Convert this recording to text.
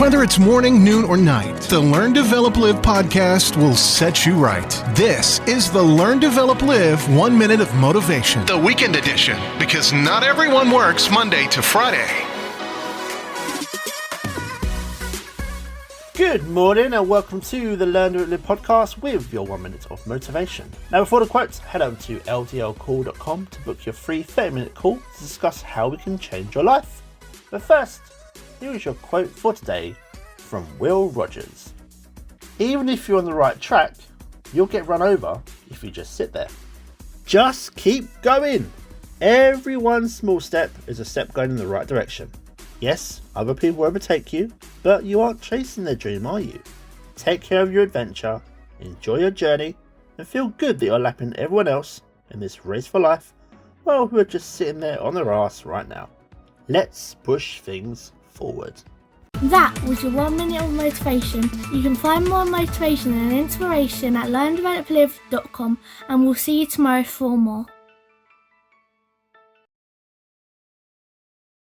Whether it's morning, noon, or night, the Learn, Develop, Live podcast will set you right. This is the Learn, Develop, Live 1 Minute of Motivation, the weekend edition, because not everyone works Monday to Friday. Good morning and welcome to the Learn, Develop, Live podcast with your 1 minute of motivation. Now before the quotes, head over to ldlcall.com to book your free 30-minute call to discuss how we can change your life. But first, here is your quote for today from Will Rogers. Even if you're on the right track, you'll get run over if you just sit there. Just keep going. Every one small step is a step going in the right direction. Yes, other people overtake you, but you aren't chasing their dream, are you? Take care of your adventure, enjoy your journey, and feel good that you're lapping everyone else in this race for life, well, who are just sitting there on their ass right now. Let's push things forward. That was your 1 minute of motivation. You can find more motivation and inspiration at learndeveloplive.com, and we'll see you tomorrow for more.